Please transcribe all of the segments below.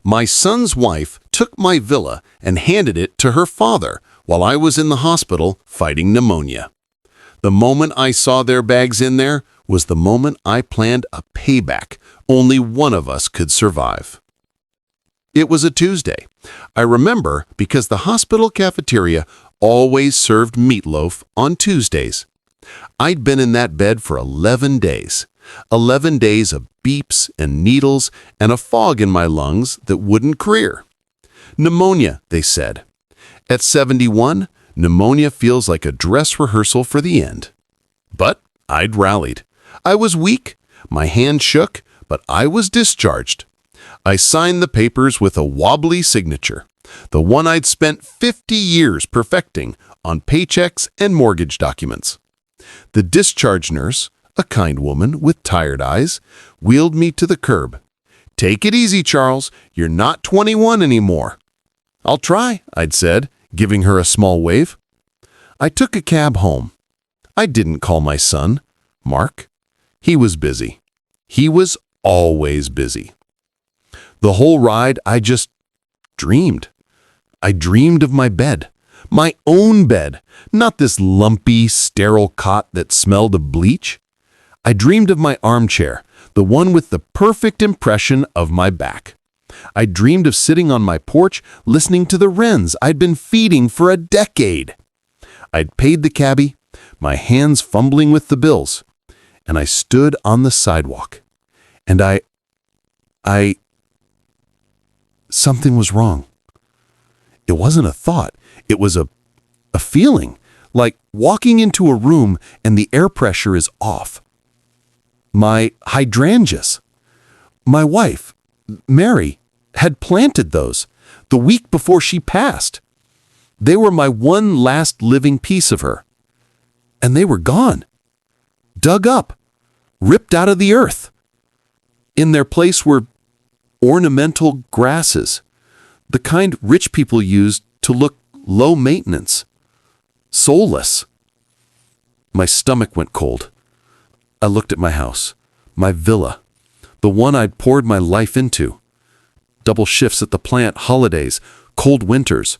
My son's wife took my villa and handed it to her father while I was in the hospital fighting pneumonia. The moment I saw their bags in there was the moment I planned a payback only one of us could survive. It was a Tuesday. I remember because the hospital cafeteria always served meatloaf on Tuesdays. I'd been in that bed for 11 days. 11 days of beeps and needles and a fog in my lungs that wouldn't clear. Pneumonia, they said. At 71, pneumonia feels like a dress rehearsal for the end. But I'd rallied. I was weak. My hand shook, but I was discharged. I signed the papers with a wobbly signature, the one I'd spent 50 years perfecting on paychecks and mortgage documents. The discharge nurse, a kind woman with tired eyes, wheeled me to the curb. "Take it easy, Charles. You're not 21 anymore." "I'll try," I'd said, giving her a small wave. I took a cab home. I didn't call my son, Mark. He was busy. He was always busy. The whole ride, I just dreamed. I dreamed of my bed. My own bed, not this lumpy, sterile cot that smelled of bleach. I dreamed of my armchair, the one with the perfect impression of my back. I dreamed of sitting on my porch listening to the wrens I'd been feeding for a decade. I'd paid the cabbie, my hands fumbling with the bills, and I stood on the sidewalk. And something was wrong. It wasn't a thought. It was a feeling, like walking into a room and the air pressure is off. My hydrangeas. My wife, Mary, had planted those the week before she passed. They were my one last living piece of her. And they were gone. Dug up. Ripped out of the earth. In their place were ornamental grasses, the kind rich people used to look low maintenance. Soulless. My stomach went cold. I looked at my house, my villa, the one I'd poured my life into. Double shifts at the plant, holidays, cold winters,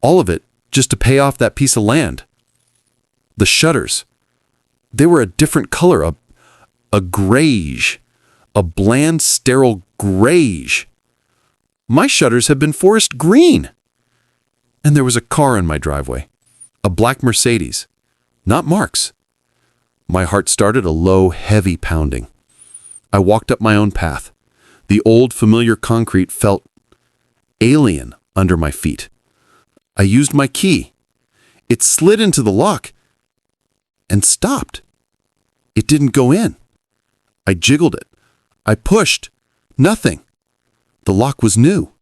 all of it just to pay off that piece of land. The shutters, they were a different color, a grayish, a bland, sterile grayish. My shutters had been forest green. And there was a car in my driveway, a black Mercedes, not Mark's. My heart started a low, heavy pounding. I walked up my own path. The old, familiar concrete felt alien under my feet. I used my key. It slid into the lock and stopped. It didn't go in. I jiggled it. I pushed. Nothing. The lock was new.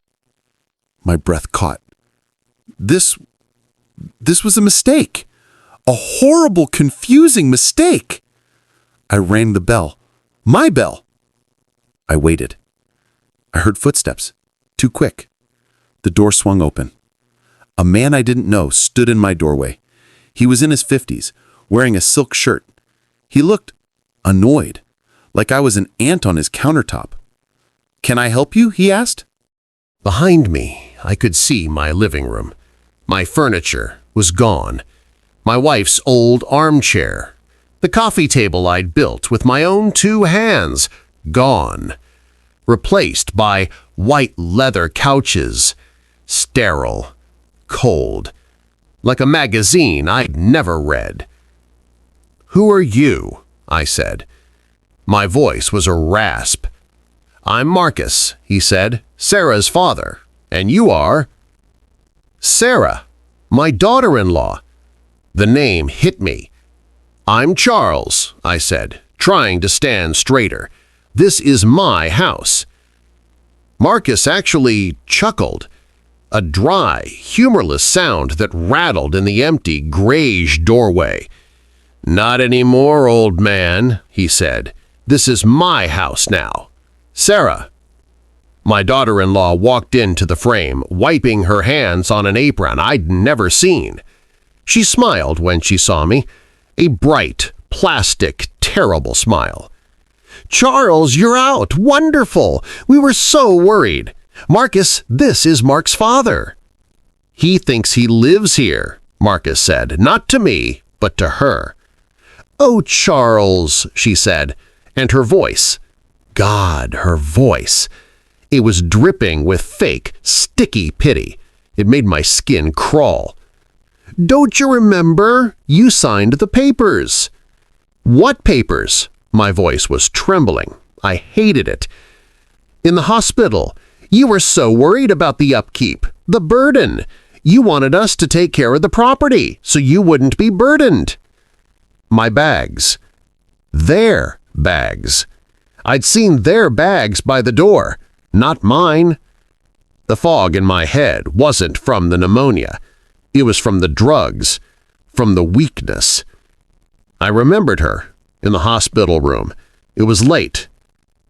My breath caught. This was a mistake. A horrible, confusing mistake. I rang the bell. My bell. I waited. I heard footsteps. Too quick. The door swung open. A man I didn't know stood in my doorway. He was in his 50s, wearing a silk shirt. He looked annoyed, like I was an ant on his countertop. "Can I help you?" he asked. Behind me, I could see my living room. My furniture was gone. My wife's old armchair. The coffee table I'd built with my own 2 hands. Gone. Replaced by white leather couches. Sterile. Cold. Like a magazine I'd never read. "Who are you?" I said. My voice was a rasp. "I'm Marcus," he said, "Sarah's father. And you are?" "Sarah, my daughter-in-law." The name hit me. "I'm Charles," I said, trying to stand straighter. "This is my house." Marcus actually chuckled, a dry, humorless sound that rattled in the empty, grayish doorway. "Not anymore, old man," he said. "This is my house now. Sarah." My daughter-in-law walked into the frame, wiping her hands on an apron I'd never seen. She smiled when she saw me, a bright, plastic, terrible smile. "Charles, you're out! Wonderful! We were so worried. "Marcus, this is Mark's father." "He thinks he lives here," Marcus said, not to me, but to her. "Oh, Charles," she said, and her voice, God, her voice. It was dripping with fake, sticky pity. It made my skin crawl. "Don't you remember? You signed the papers." "What papers?" My voice was trembling. I hated it. "In the hospital. You were so worried about the upkeep, the burden. You wanted us to take care of the property so you wouldn't be burdened." My bags. Their bags. I'd seen their bags by the door, not mine. The fog in my head wasn't from the pneumonia. It was from the drugs, from the weakness. I remembered her in the hospital room. It was late.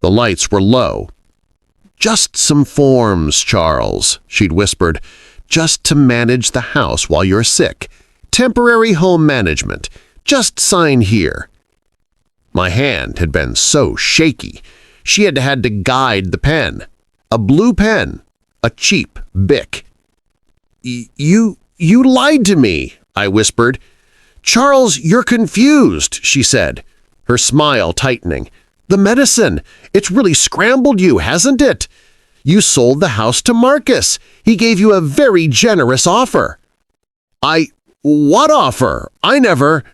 The lights were low. "Just some forms, Charles," she'd whispered. "Just to manage the house while you're sick. Temporary home management. Just sign here." My hand had been so shaky. She had had to guide the pen. A blue pen. A cheap Bic. You lied to me," I whispered. "Charles, you're confused," she said, her smile tightening. "The medicine, it's really scrambled you, hasn't it? You sold the house to Marcus. He gave you a very generous offer." What offer? I never—"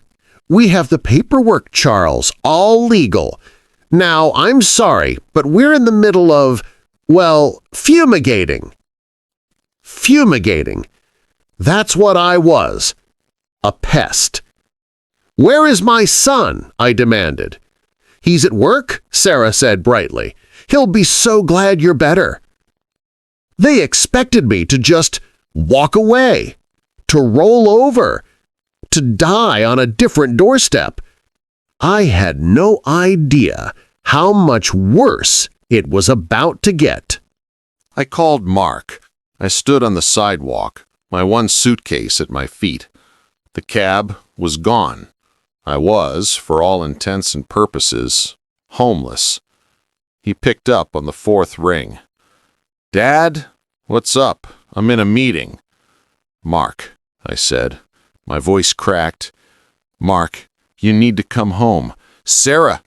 "We have the paperwork, Charles, all legal. Now, I'm sorry, but we're in the middle of, well, fumigating." Fumigating. That's what I was. A pest. "Where is my son?" I demanded. "He's at work," Sarah said brightly. "He'll be so glad you're better." They expected me to just walk away, to roll over, to die on a different doorstep. I had no idea how much worse it was about to get. I called Mark. I stood on the sidewalk, my one suitcase at my feet. The cab was gone. I was, for all intents and purposes, homeless. He picked up on the fourth ring. "Dad, what's up? I'm in a meeting." "Mark," I said. My voice cracked. "Mark, you need to come home. Sarah,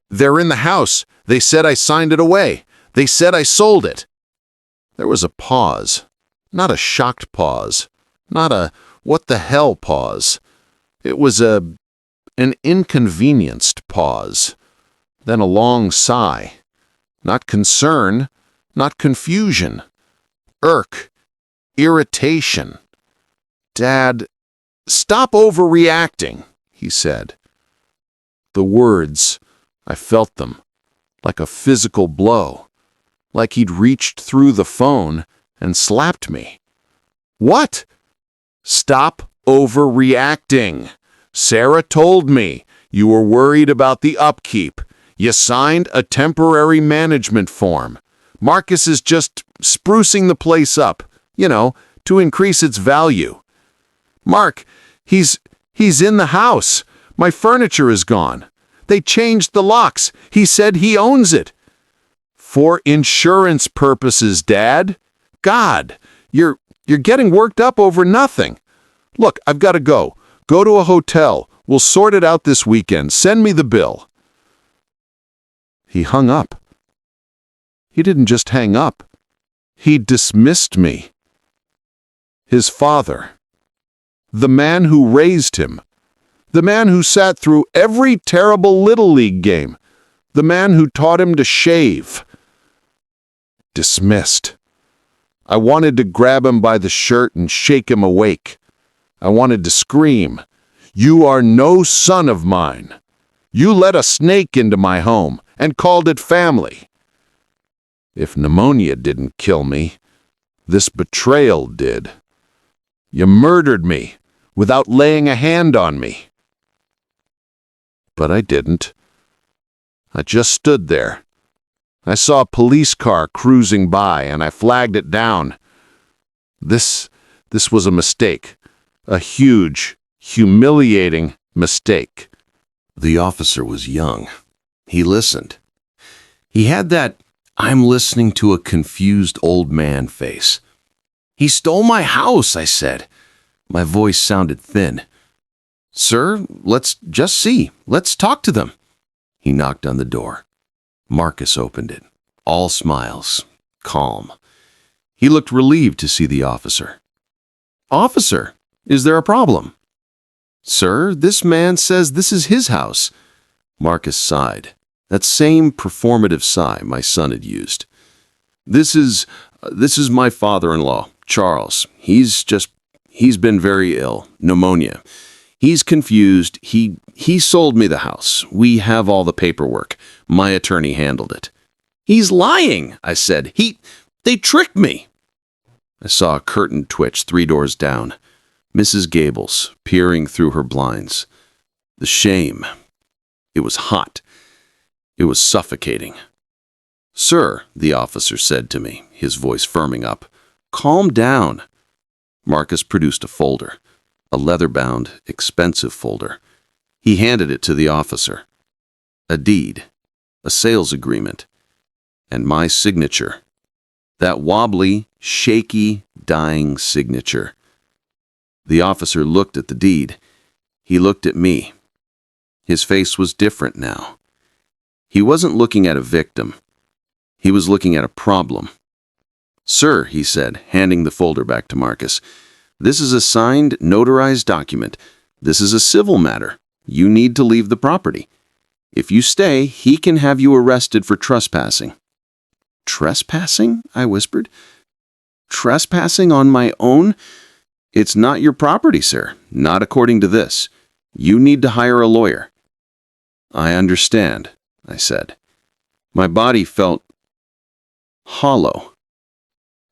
they're in the house. They said I signed it away. They said I sold it." There was a pause. Not a shocked pause. Not a what the hell pause. It was an inconvenienced pause. Then a long sigh. Not concern, not confusion. Irk. Irritation. "Dad, stop overreacting," he said. The words, I felt them, like a physical blow, like he'd reached through the phone and slapped me. "What?" "Stop overreacting. Sarah told me you were worried about the upkeep. You signed a temporary management form. Marcus is just sprucing the place up, to increase its value." "Mark, he's in the house. My furniture is gone. They changed the locks. He said he owns it." "For insurance purposes, Dad. God, you're getting worked up over nothing. Look, I've got to go. Go to a hotel. We'll sort it out this weekend. Send me the bill." He hung up. He didn't just hang up. He dismissed me. His father. The man who raised him. The man who sat through every terrible Little League game. The man who taught him to shave. Dismissed. I wanted to grab him by the shirt and shake him awake. I wanted to scream, "You are no son of mine. You let a snake into my home and called it family. If pneumonia didn't kill me, this betrayal did. You murdered me without laying a hand on me." But I didn't. I just stood there. I saw a police car cruising by and I flagged it down. This was a mistake. A huge, humiliating mistake. The officer was young. He listened. He had that I'm listening to a confused old man face. "He stole my house," I said. My voice sounded thin. "Sir, let's just see. Let's talk to them." He knocked on the door. Marcus opened it. All smiles. Calm. He looked relieved to see the officer. "Officer, is there a problem?" "Sir, this man says this is his house." Marcus sighed. That same performative sigh my son had used. This is my father-in-law, Charles. He's been very ill. Pneumonia. He's confused. He sold me the house. We have all the paperwork. My attorney handled it." "He's lying," I said. They tricked me." I saw a curtain twitch 3 doors down. Mrs. Gables peering through her blinds. The shame. It was hot. It was suffocating. "Sir," the officer said to me, his voice firming up, "calm down." Marcus produced a folder, a leather-bound, expensive folder. He handed it to the officer. A deed, a sales agreement, and my signature. That wobbly, shaky, dying signature. The officer looked at the deed. He looked at me. His face was different now. He wasn't looking at a victim. He was looking at a problem. "Sir," he said, handing the folder back to Marcus, "this is a signed, notarized document. This is a civil matter. You need to leave the property. If you stay, he can have you arrested for trespassing." "Trespassing?" I whispered. "Trespassing on my own? It's not your property, sir. Not according to this. You need to hire a lawyer." "I understand," I said. My body felt hollow.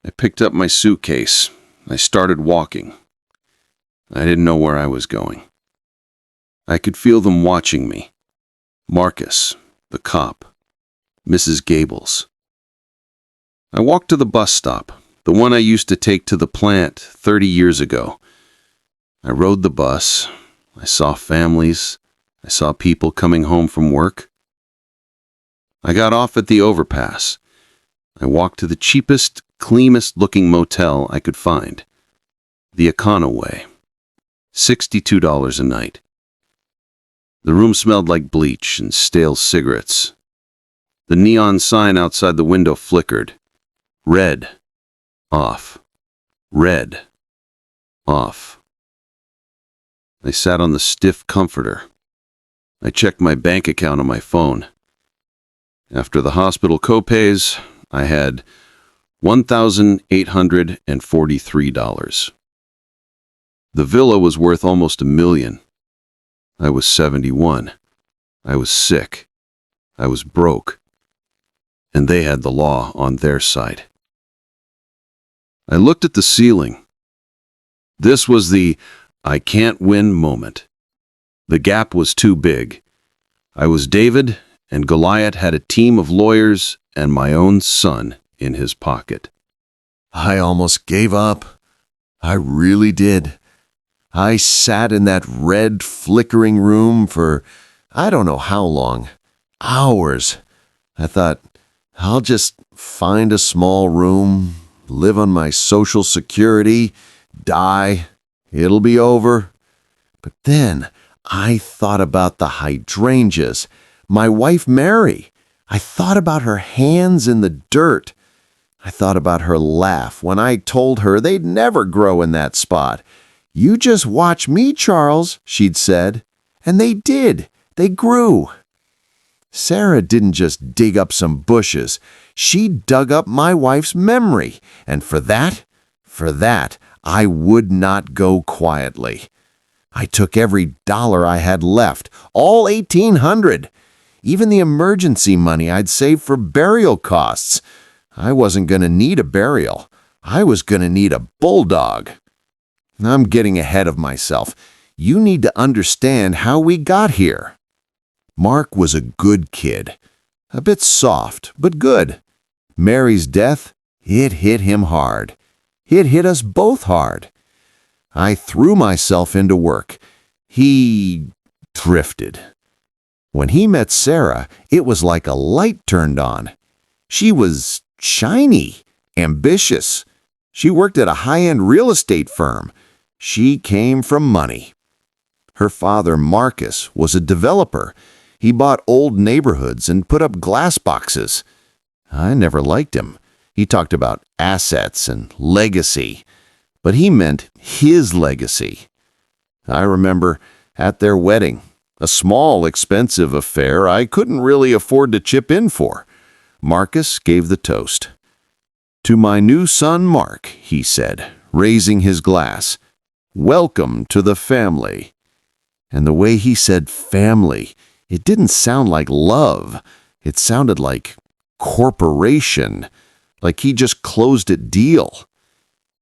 I picked up my suitcase. I started walking. I didn't know where I was going. I could feel them watching me. Marcus, the cop, Mrs. Gables. I walked to the bus stop, the one I used to take to the plant 30 years ago. I rode the bus. I saw families. I saw people coming home from work. I got off at the overpass. I walked to the cheapest, cleanest-looking motel I could find. The Econoway. $62 a night. The room smelled like bleach and stale cigarettes. The neon sign outside the window flickered. Red. Off. Red. Off. I sat on the stiff comforter. I checked my bank account on my phone. After the hospital copays, I had $1,843. The villa was worth almost $1 million. I was 71. I was sick. I was broke. And they had the law on their side. I looked at the ceiling. This was the I can't win moment. The gap was too big. I was David, and Goliath had a team of lawyers and my own son in his pocket. I almost gave up. I really did. I sat in that red, flickering room for I don't know how long. Hours. I thought, I'll just find a small room, live on my Social Security, die. It'll be over. But then I thought about the hydrangeas, my wife Mary. I thought about her hands in the dirt. I thought about her laugh when I told her they'd never grow in that spot. "You just watch me, Charles," she'd said. And they did. They grew. Sarah didn't just dig up some bushes. She dug up my wife's memory. And for that, I would not go quietly. I took every dollar I had left, all $1,800. Even the emergency money I'd saved for burial costs. I wasn't going to need a burial. I was going to need a bulldog. I'm getting ahead of myself. You need to understand how we got here. Mark was a good kid. A bit soft, but good. Mary's death, it hit him hard. It hit us both hard. I threw myself into work. He drifted. When he met Sarah, it was like a light turned on. She was shiny, ambitious. She worked at a high-end real estate firm. She came from money. Her father, Marcus, was a developer. He bought old neighborhoods and put up glass boxes. I never liked him. He talked about assets and legacy, but he meant his legacy. I remember at their wedding, a small, expensive affair I couldn't really afford to chip in for. Marcus gave the toast. "To my new son, Mark," he said, raising his glass. "Welcome to the family." And the way he said family, it didn't sound like love. It sounded like corporation, like he just closed a deal.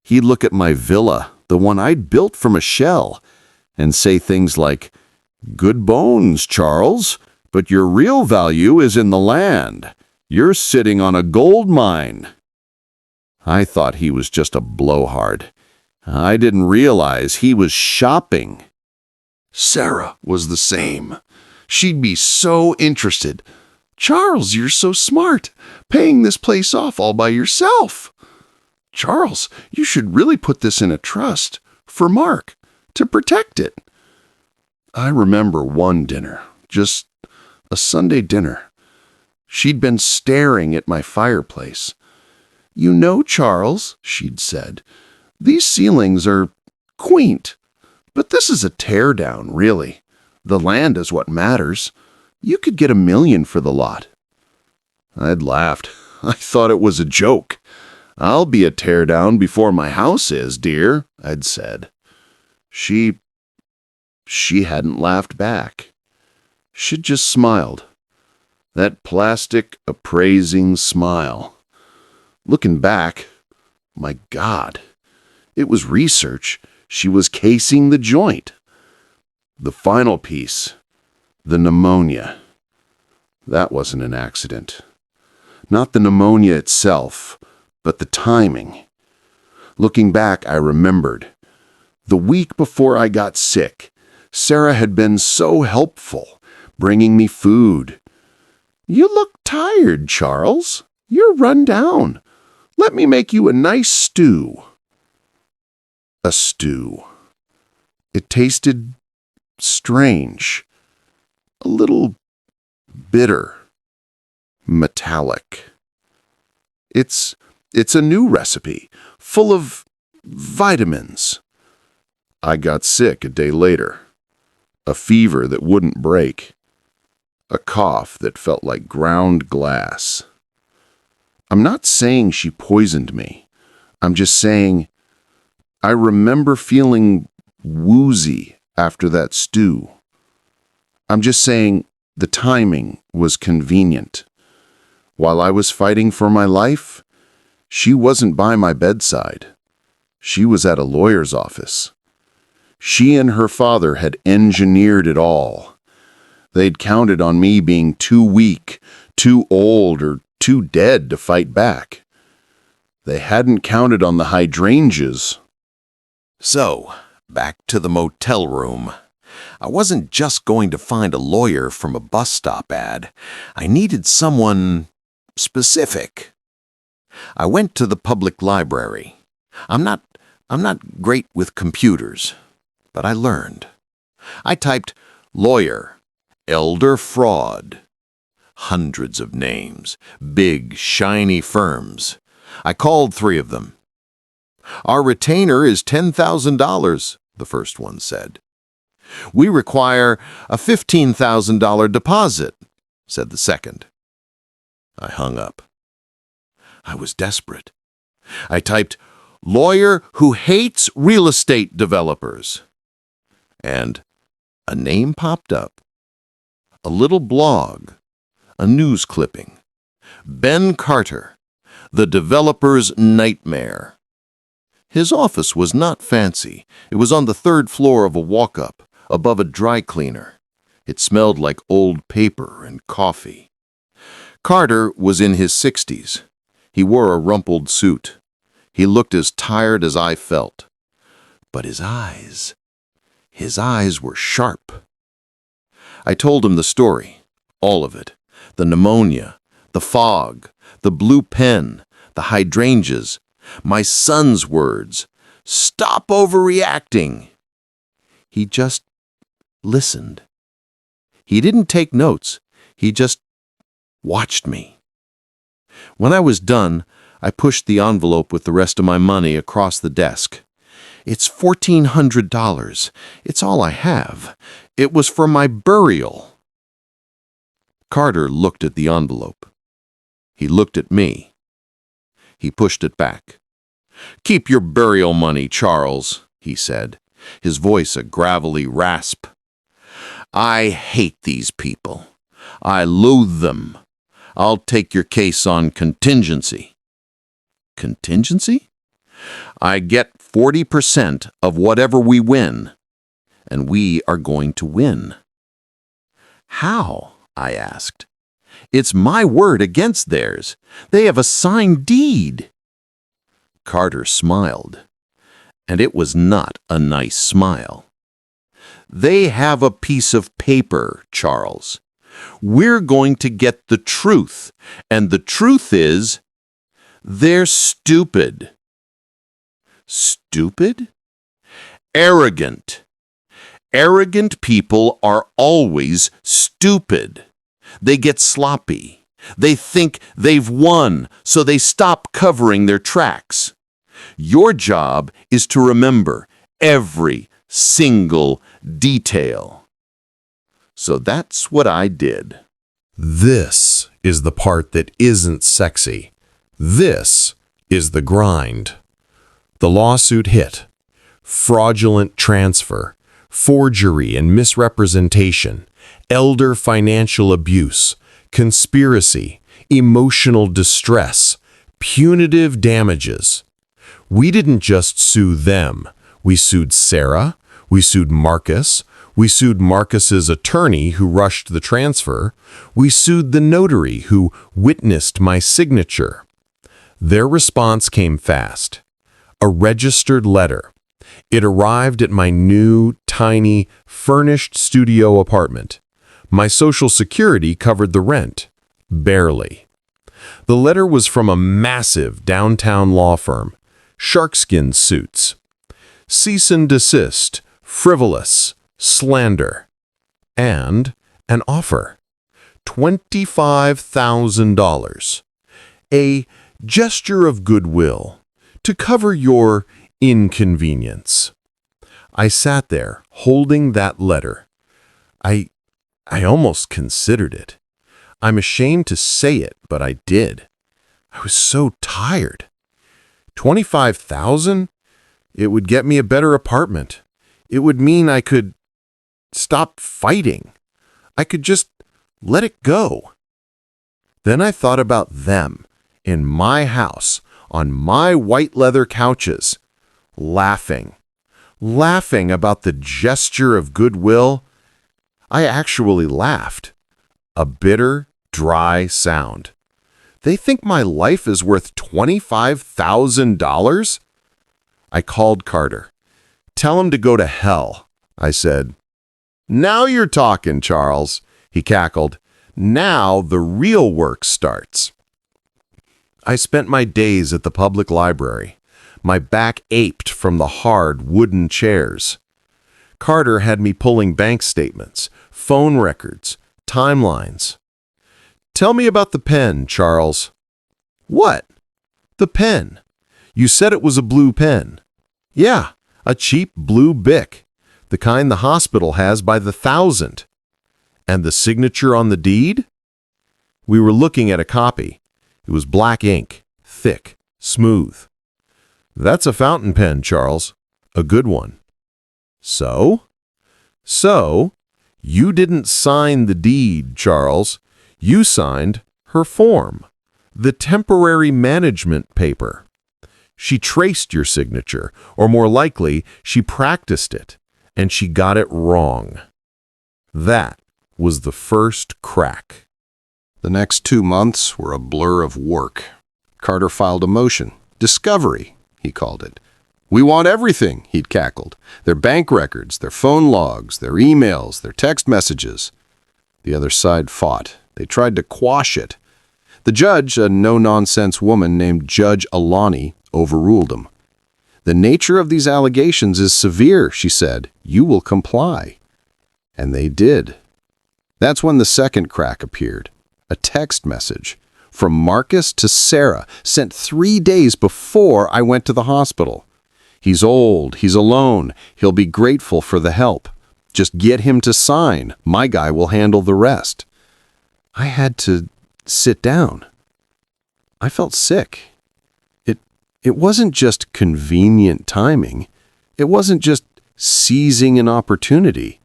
He'd look at my villa, the one I'd built from a shell, and say things like, "Good bones, Charles, but your real value is in the land. You're sitting on a gold mine." I thought he was just a blowhard. I didn't realize he was shopping. Sarah was the same. She'd be so interested. "Charles, you're so smart, paying this place off all by yourself. Charles, you should really put this in a trust for Mark to protect it." I remember one dinner, just a Sunday dinner. She'd been staring at my fireplace. "You know, Charles," she'd said, "these ceilings are quaint, but this is a teardown, really. The land is what matters. You could get $1 million for the lot." I'd laughed. I thought it was a joke. "I'll be a teardown before my house is, dear," I'd said. She hadn't laughed back. She'd just smiled. That plastic, appraising smile. Looking back, my God, it was research. She was casing the joint. The final piece, the pneumonia. That wasn't an accident. Not the pneumonia itself, but the timing. Looking back, I remembered. The week before I got sick, Sarah had been so helpful, bringing me food. "You look tired, Charles. You're run down. Let me make you a nice stew." A stew. It tasted strange, a little bitter, metallic. It's a new recipe, full of vitamins. I got sick a day later. A fever that wouldn't break. A cough that felt like ground glass. I'm not saying she poisoned me. I'm just saying I remember feeling woozy after that stew. I'm just saying the timing was convenient. While I was fighting for my life, she wasn't by my bedside. She was at a lawyer's office. She and her father had engineered it all. They'd counted on me being too weak, too old, or too dead to fight back. They hadn't counted on the hydrangeas. So, back to the motel room. I wasn't just going to find a lawyer from a bus stop ad. I needed someone specific. I went to the public library. I'm not great with computers, but I learned. I typed lawyer, elder fraud. Hundreds of names, big, shiny firms. I called 3 of them. "Our retainer is $10,000, the first one said. "We require a $15,000 deposit, said the second. I hung up. I was desperate. I typed, lawyer who hates real estate developers. And a name popped up. A little blog. A news clipping. Ben Carter, the developer's nightmare. His office was not fancy. It was on the 3rd floor of a walk-up, above a dry cleaner. It smelled like old paper and coffee. Carter was in his 60s. He wore a rumpled suit. He looked as tired as I felt. But his eyes were sharp. I told him the story, all of it. The pneumonia, the fog, The blue pen, the hydrangeas, my son's words. Stop overreacting. He just listened. He didn't take notes. He just watched me. When I was done, I pushed the envelope with the rest of my money across the desk. It's $1,400. It's all I have. It was for my burial. Carter looked at the envelope. He looked at me. He pushed it back. "Keep your burial money, Charles," he said, his voice a gravelly rasp. "I hate these people. I loathe them. I'll take your case on contingency." Contingency? I get 40% of whatever we win, and we are going to win. How? I asked. It's my word against theirs. They have a signed deed. Carter smiled, and it was not a nice smile. They have a piece of paper, Charles. We're going to get the truth, and the truth is, they're stupid. Stupid? Arrogant. Arrogant people are always stupid. They get sloppy. They think they've won, so they stop covering their tracks. Your job is to remember every single detail. So that's what I did. This is the part that isn't sexy. This is the grind. The lawsuit hit. Fraudulent transfer, forgery and misrepresentation, elder financial abuse, conspiracy, emotional distress, punitive damages. We didn't just sue them. We sued Sarah. We sued Marcus. We sued Marcus's attorney who rushed the transfer. We sued the notary who witnessed my signature. Their response came fast. A registered letter. It arrived at my new, tiny, furnished studio apartment. My Social Security covered the rent. Barely. The letter was from a massive downtown law firm. Sharkskin suits. Cease and desist. Frivolous. Slander. And an offer. $25,000. A gesture of goodwill to cover your inconvenience. I sat there holding that letter. I almost considered it. I'm ashamed to say it, but I did. I was so tired. $25,000? It would get me a better apartment. It would mean I could stop fighting. I could just let it go. Then I thought about them in my house, on my white leather couches, laughing about the gesture of goodwill. I actually laughed. A bitter, dry sound. They think my life is worth $25,000? I called Carter. "Tell him to go to hell," I said. "Now you're talking, Charles," he cackled. "Now the real work starts." I spent my days at the public library. My back ached from the hard wooden chairs. Carter had me pulling bank statements, phone records, timelines. "Tell me about the pen, Charles." "What?" "The pen. You said it was a blue pen." "Yeah, a cheap blue Bic, the kind the hospital has by the thousand." "And the signature on the deed?" We were looking at a copy. It was black ink, thick, smooth. "That's a fountain pen, Charles. A good one." "So?" "So, you didn't sign the deed, Charles. You signed her form, the temporary management paper. She traced your signature, or more likely, she practiced it, and she got it wrong." That was the first crack. The next 2 months were a blur of work. Carter filed a motion. Discovery, he called it. "We want everything," he'd cackled. "Their bank records, their phone logs, their emails, their text messages." The other side fought. They tried to quash it. The judge, a no-nonsense woman named Judge Alani, overruled him. "The nature of these allegations is severe," she said. "You will comply." And they did. That's when the second crack appeared. A text message from Marcus to Sarah, sent 3 days before I went to the hospital. "He's old, he's alone, he'll be grateful for the help. Just get him to sign. My guy will handle the rest." I had to sit down. I felt sick. It wasn't just convenient timing. It wasn't just seizing an opportunity.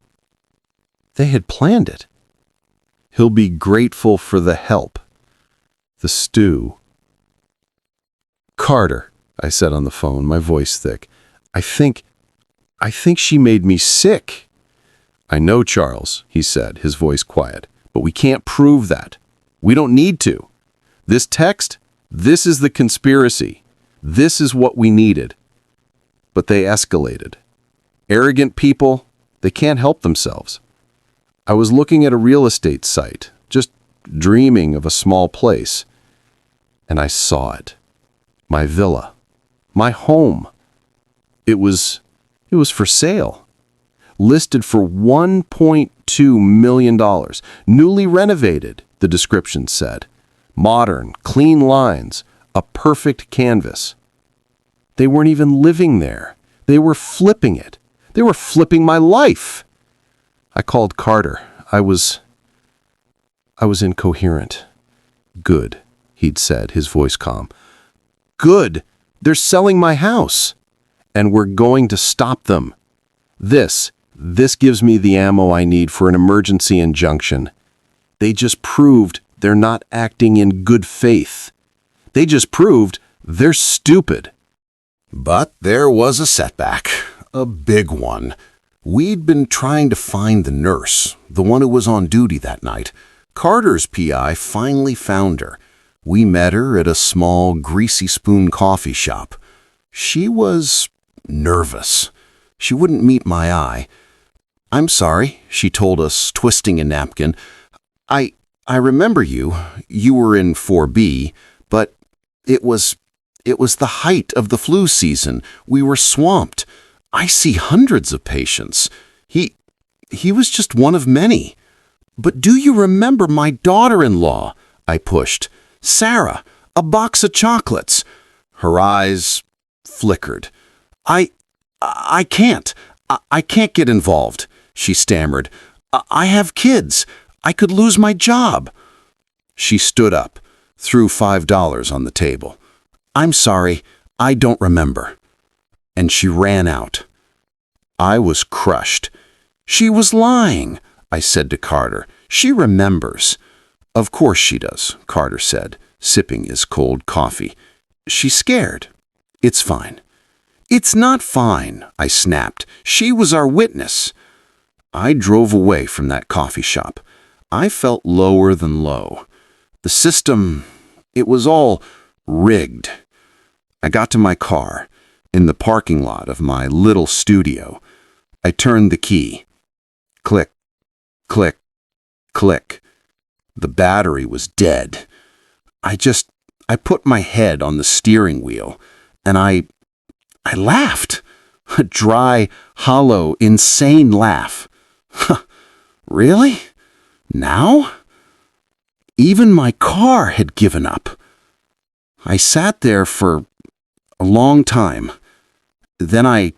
They had planned it. "He'll be grateful for the help." The stew. "Carter," I said on the phone, my voice thick, I think she made me sick." "I know, Charles," he said, his voice quiet, "but we can't prove that. We don't need to. This text, this is the conspiracy. This is what we needed." But they escalated. Arrogant people, they can't help themselves. I was looking at a real estate site, just dreaming of a small place. And I saw it. My villa. My home. It was for sale. Listed for $1.2 million. Newly renovated, the description said. Modern, clean lines. A perfect canvas. They weren't even living there. They were flipping it. They were flipping my life. I called Carter. I was incoherent. "Good," he'd said, his voice calm. "Good. They're selling my house. And we're going to stop them. This gives me the ammo I need for an emergency injunction. They just proved they're not acting in good faith. They just proved they're stupid." But there was a setback, a big one. We'd been trying to find the nurse, the one who was on duty that night. Carter's PI finally found her. We met her at a small Greasy Spoon coffee shop. She was nervous. She wouldn't meet my eye. "I'm sorry," she told us, twisting a napkin. I remember you. You were in 4B, but it was the height of the flu season. We were swamped. I see hundreds of patients. He was just one of many." "But do you remember my daughter-in-law?" I pushed. "Sarah, a box of chocolates." Her eyes flickered. I can't get involved," she stammered. I have kids. I could lose my job." She stood up, threw $5 on the table. "I'm sorry, I don't remember." And she ran out. I was crushed. "She was lying," I said to Carter. "She remembers." "Of course she does," Carter said, sipping his cold coffee. "She's scared. It's fine." "It's not fine," I snapped. "She was our witness." I drove away from that coffee shop. I felt lower than low. The system, it was all rigged. I got to my car, in the parking lot of my little studio. I turned the key. Click, click, click. The battery was dead. I put my head on the steering wheel, and I laughed. A dry, hollow, insane laugh. Really? Now? Even my car had given up. I sat there for a long time. Then I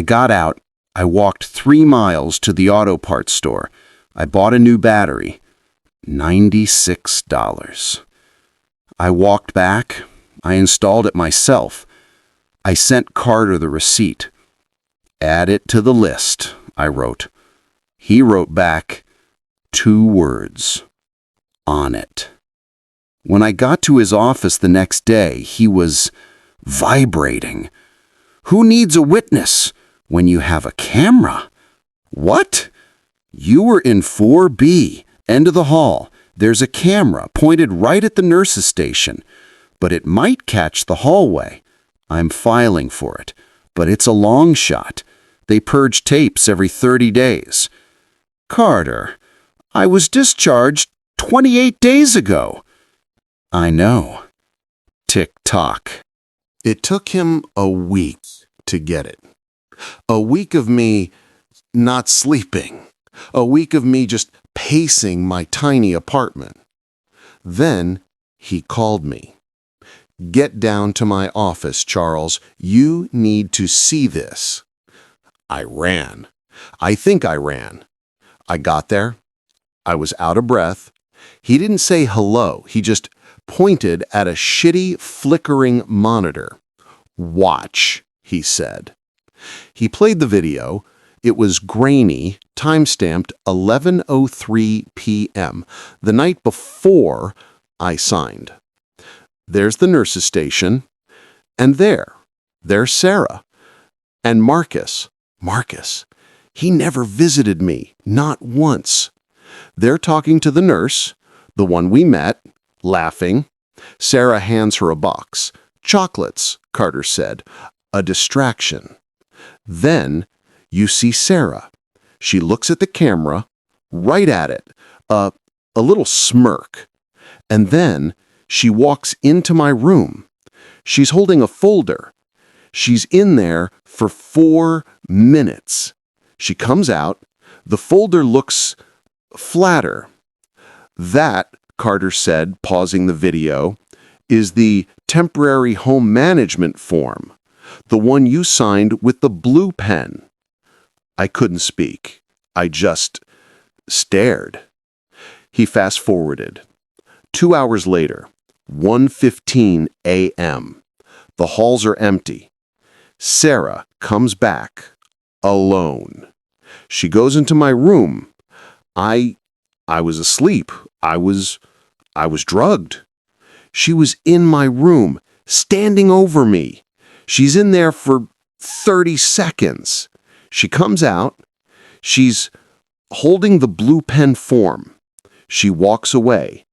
got out. I walked 3 miles to the auto parts store. I bought a new battery. $96. I walked back. I installed it myself. I sent Carter the receipt. "Add it to the list," I wrote. He wrote back 2 words. "On it." When I got to his office the next day, he was vibrating. "Who needs a witness when you have a camera?" "What?" "You were in 4B, end of the hall. There's a camera pointed right at the nurse's station, but it might catch the hallway. I'm filing for it, but it's a long shot. They purge tapes every 30 days. "Carter, I was discharged 28 days ago." I know. Tick-tock. It took him a week to get it. A week of me not sleeping. A week of me just pacing my tiny apartment. Then he called me. "Get down to my office, Charles. You need to see this." I ran. I think I ran. I got there. I was out of breath. He didn't say hello. He just pointed at a shitty, flickering monitor. "Watch," he said. He played the video. It was grainy, time-stamped 11:03 p.m., the night before I signed. There's the nurse's station, and there's Sarah. And Marcus. He never visited me, not once. They're talking to the nurse, the one we met, laughing. Sarah hands her a box. "Chocolates," Carter said. "A distraction." Then you see Sarah. She looks at the camera, right at it, a little smirk. And then she walks into my room. She's holding a folder. She's in there for 4 minutes. She comes out. The folder looks flatter. "That," Carter said, pausing the video, "is the temporary home management form, the one you signed with the blue pen." I couldn't speak. I just stared. He fast-forwarded. 2 hours later, 1:15 a.m. The halls are empty. Sarah comes back, alone. She goes into my room. I was asleep. I was drugged. She was in my room, standing over me. She's in there for 30 seconds. She comes out. She's holding the blue pen form. She walks away.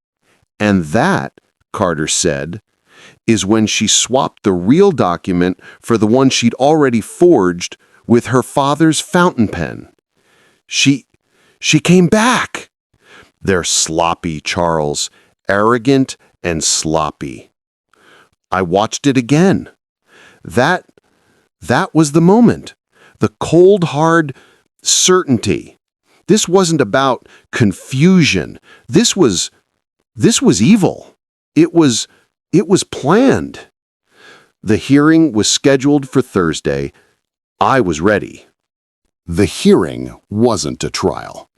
And that, Carter said, is when she swapped the real document for the one she'd already forged with her father's fountain pen. She came back. They're sloppy, Charles, arrogant and sloppy. I watched it again. That was the moment. The cold, hard certainty. This wasn't about confusion. This was evil. It was planned. The hearing was scheduled for Thursday. I was ready. The hearing wasn't a trial.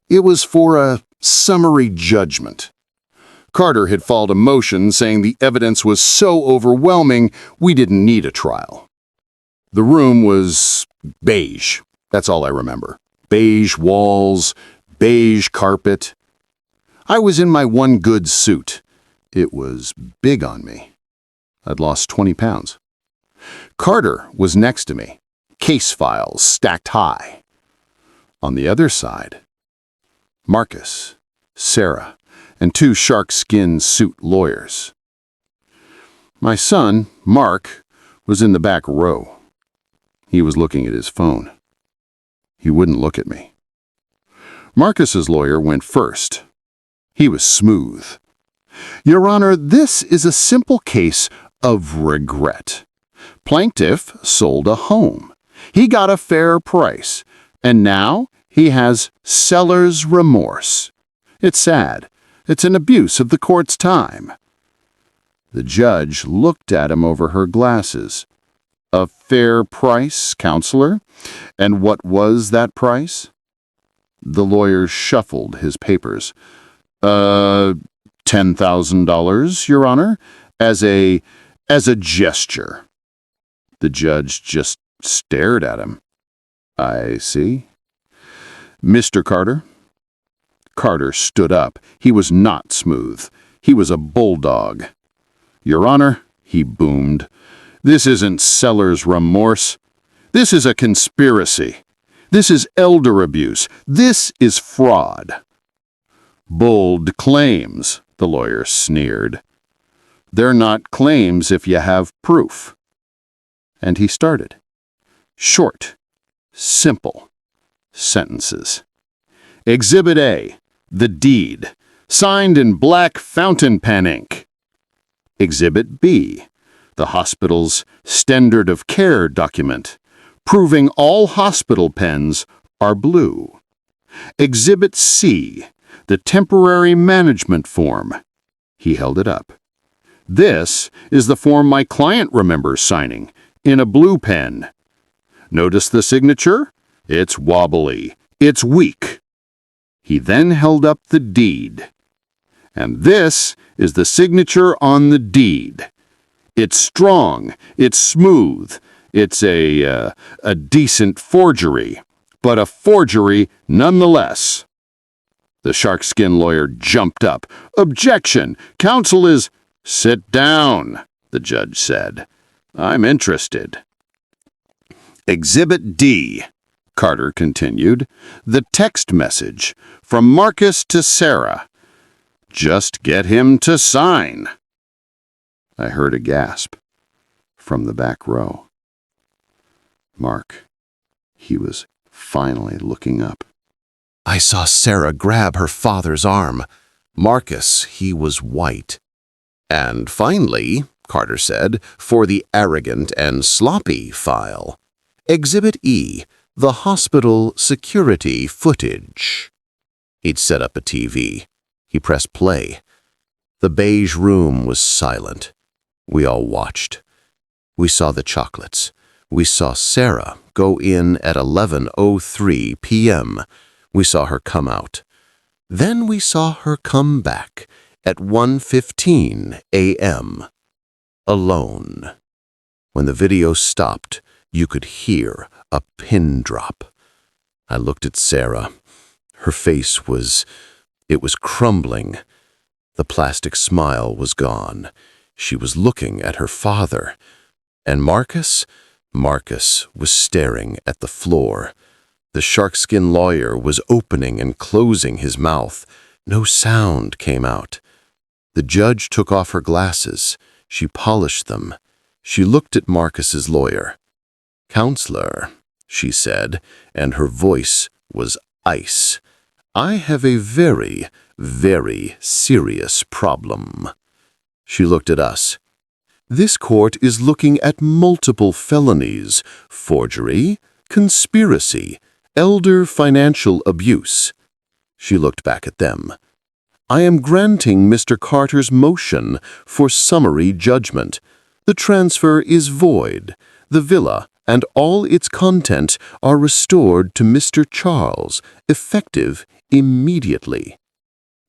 It was for a summary judgment. Carter had filed a motion saying the evidence was so overwhelming we didn't need a trial. The room was beige. That's all I remember. Beige walls, beige carpet. I was in my one good suit. It was big on me. I'd lost 20 pounds. Carter was next to me, case files stacked high. On the other side, Marcus, Sarah, and 2 shark-skin suit lawyers. My son, Mark, was in the back row. He was looking at his phone. He wouldn't look at me. Marcus's lawyer went first. He was smooth. "Your Honor, this is a simple case of regret. Plaintiff sold a home. He got a fair price, and now he has seller's remorse. It's sad. It's an abuse of the court's time." The judge looked at him over her glasses. "A fair price, counselor? And what was that price?" The lawyer shuffled his papers. $10,000, Your Honor, as a gesture." The judge just stared at him. "I see. Mr. Carter?" Carter stood up. He was not smooth. He was a bulldog. "Your Honor," he boomed, "this isn't seller's remorse. This is a conspiracy. This is elder abuse. This is fraud." "Bold claims," the lawyer sneered. "They're not claims if you have proof." And he started. Short, simple sentences. "Exhibit A, the deed, signed in black fountain pen ink." Exhibit B, the hospital's standard of care document, proving all hospital pens are blue. Exhibit C, the temporary management form. He held it up. This is the form my client remembers signing, in a blue pen. Notice the signature? It's wobbly. It's weak. He then held up the deed. And this is the signature on the deed. It's strong. It's smooth. It's a decent forgery, but a forgery nonetheless. The sharkskin lawyer jumped up. Objection! Counsel is— Sit down, the judge said. I'm interested. Exhibit D, Carter continued, the text message from Marcus to Sarah. Just get him to sign. I heard a gasp from the back row. Mark, he was finally looking up. I saw Sarah grab her father's arm. Marcus, he was white. And finally, Carter said, for the arrogant and sloppy file, Exhibit E, the hospital security footage. He'd set up a TV. He pressed play. The beige room was silent. We all watched. We saw the chocolates. We saw Sarah go in at 11:03 p.m. We saw her come out. Then we saw her come back at 1:15 a.m. alone. When the video stopped, you could hear a pin drop. I looked at Sarah. Her face was crumbling. The plastic smile was gone. She was looking at her father. And Marcus was staring at the floor. The sharkskin lawyer was opening and closing his mouth. No sound came out. The judge took off her glasses. She polished them. She looked at Marcus's lawyer. "Counselor," she said, and her voice was ice. "I have a very, very serious problem." She looked at us. "This court is looking at multiple felonies: forgery, conspiracy, elder financial abuse." She looked back at them. "I am granting Mr. Carter's motion for summary judgment. The transfer is void. The villa and all its content are restored to Mr. Charles, effective immediately."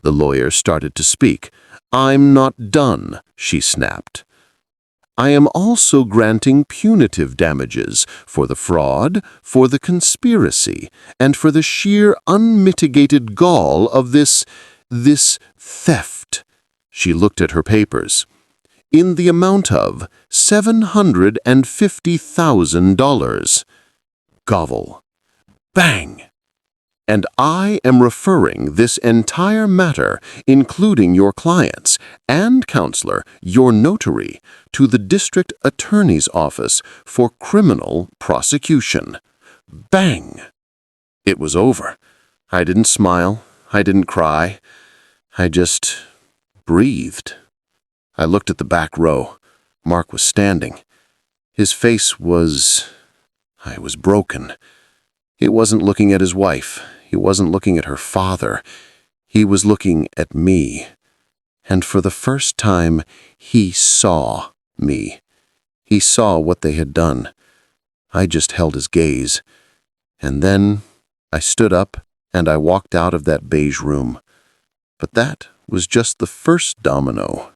The lawyer started to speak. "I'm not done," she snapped. "I am also granting punitive damages for the fraud, for the conspiracy, and for the sheer unmitigated gall of this theft." She looked at her papers. "In the amount of $750,000. Gobble. Bang! "And I am referring this entire matter, including your clients and counselor, your notary, to the district attorney's office for criminal prosecution." Bang! It was over. I didn't smile. I didn't cry. I just breathed. I looked at the back row. Mark was standing. His face was broken. He wasn't looking at his wife. He wasn't looking at her father. He was looking at me. And for the first time, he saw me. He saw what they had done. I just held his gaze. And then I stood up and I walked out of that beige room. But that was just the first domino.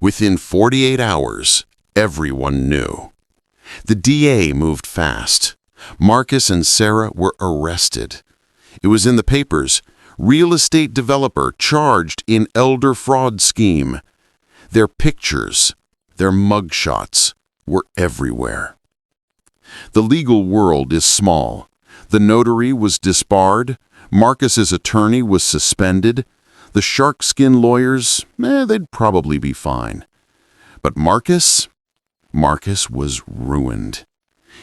Within 48 hours, everyone knew. The DA moved fast. Marcus and Sarah were arrested. It was in the papers. Real estate developer charged in elder fraud scheme. Their pictures, their mugshots, were everywhere. The legal world is small. The notary was disbarred. Marcus's attorney was suspended. The sharkskin lawyers, they'd probably be fine. But Marcus was ruined.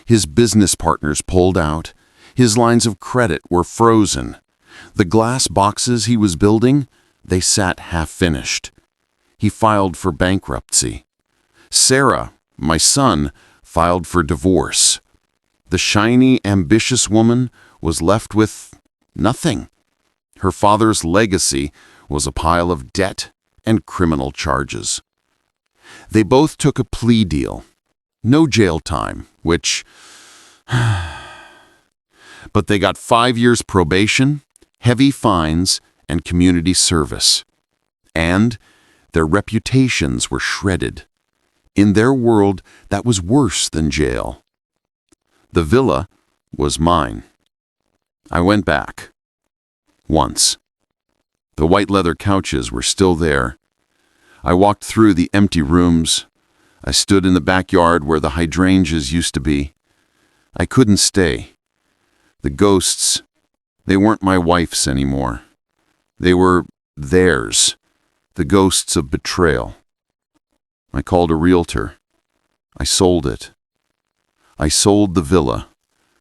His business partners pulled out. His lines of credit were frozen. The glass boxes he was building, they sat half-finished. he filed for bankruptcy. Sarah, my son, filed for divorce. The shiny, ambitious woman was left with nothing. Her father's legacy was a pile of debt and criminal charges. They both took a plea deal. No jail time, which... But they got 5 years probation, heavy fines, and community service. And their reputations were shredded. In their world, that was worse than jail. The villa was mine. I went back. Once. The white leather couches were still there. I walked through the empty rooms. I stood in the backyard where the hydrangeas used to be. I couldn't stay. The ghosts, they weren't my wife's anymore. They were theirs, the ghosts of betrayal. I called a realtor. I sold it. I sold the villa,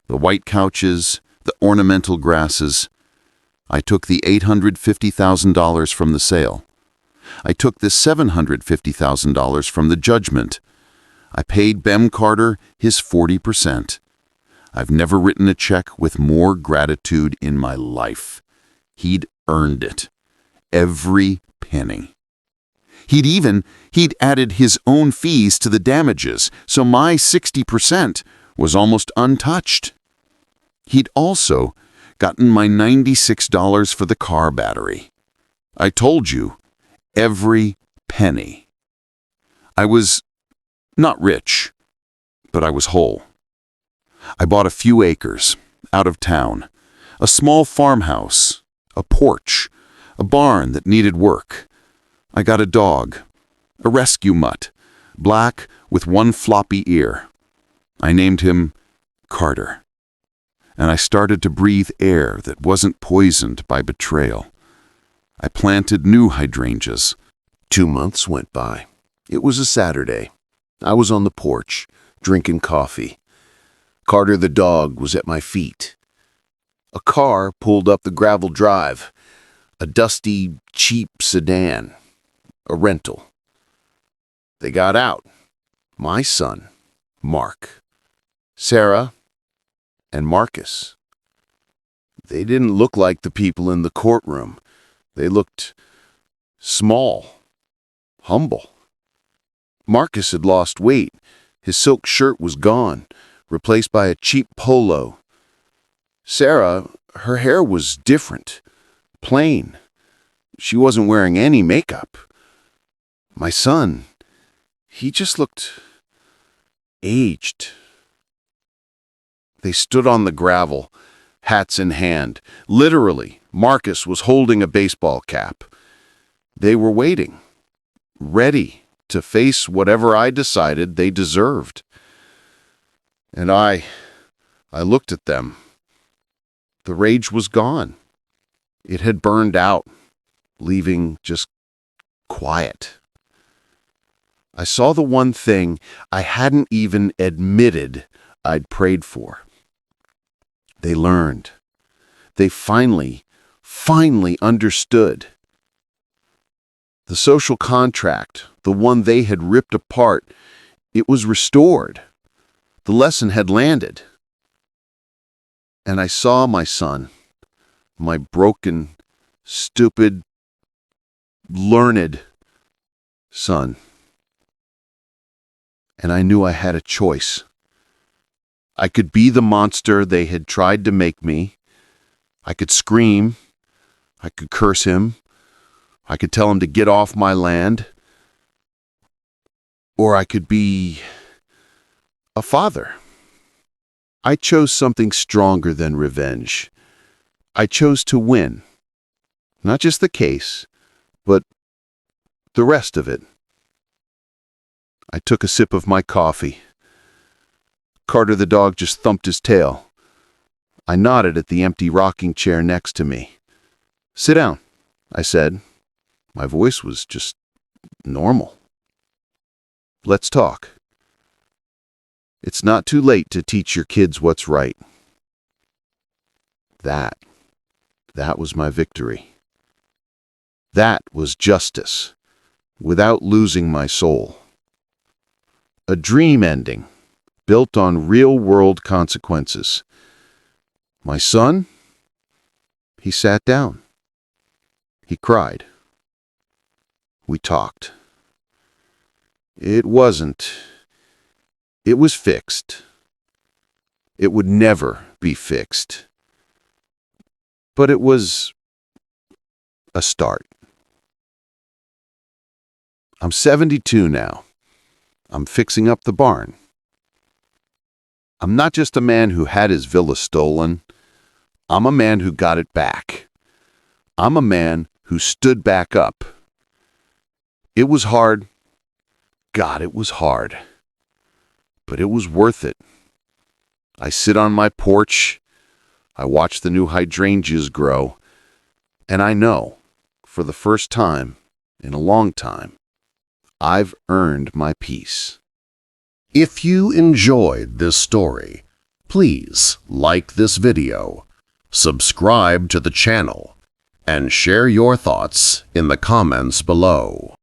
the white couches, the ornamental grasses. I took the $850,000 from the sale. I took the $750,000 from the judgment. I paid Bem Carter his 40%. I've never written a check with more gratitude in my life. He'd earned it. Every penny. He'd added his own fees to the damages, so my 60% was almost untouched. He'd also gotten my $96 for the car battery. I told you, every penny. I was not rich, but I was whole. I bought a few acres, out of town, a small farmhouse, a porch, a barn that needed work. I got a dog, a rescue mutt, black with one floppy ear. I named him Carter. And I started to breathe air that wasn't poisoned by betrayal. I planted new hydrangeas. 2 months went by. It was a Saturday. I was on the porch, drinking coffee. Carter the dog was at my feet. A car pulled up the gravel drive. A dusty, cheap sedan. A rental. They got out. My son, Mark, Sarah, and Marcus. They didn't look like the people in the courtroom. They looked small, humble. Marcus had lost weight. His silk shirt was gone, replaced by a cheap polo. Sarah, her hair was different, plain. She wasn't wearing any makeup. My son, he just looked aged. They stood on the gravel, hats in hand. Literally, Marcus was holding a baseball cap. They were waiting, ready to face whatever I decided they deserved. And I looked at them. The rage was gone. It had burned out, leaving just quiet. I saw the one thing I hadn't even admitted I'd prayed for. They learned. They finally understood. The social contract, the one they had ripped apart, it was restored. The lesson had landed. And I saw my son, my broken, stupid, learned son. And I knew I had a choice. I could be the monster they had tried to make me. I could scream. I could curse him. I could tell him to get off my land. Or I could be a father. I chose something stronger than revenge. I chose to win. Not just the case, but the rest of it. I took a sip of my coffee. Carter the dog just thumped his tail. I nodded at the empty rocking chair next to me. "Sit down," I said. My voice was just normal. "Let's talk. It's not too late to teach your kids what's right." That was my victory. That was justice. without losing my soul. A dream ending, built on real-world consequences. My son, he sat down. He cried. We talked. It was fixed. It would never be fixed. But it was a start. I'm 72 now. I'm fixing up the barn. I'm not just a man who had his villa stolen. I'm a man who got it back. I'm a man who stood back up. It was hard. God, it was hard. But it was worth it. I sit on my porch. I watch the new hydrangeas grow. And I know, for the first time in a long time, I've earned my peace. If you enjoyed this story, please like this video, subscribe to the channel, and share your thoughts in the comments below.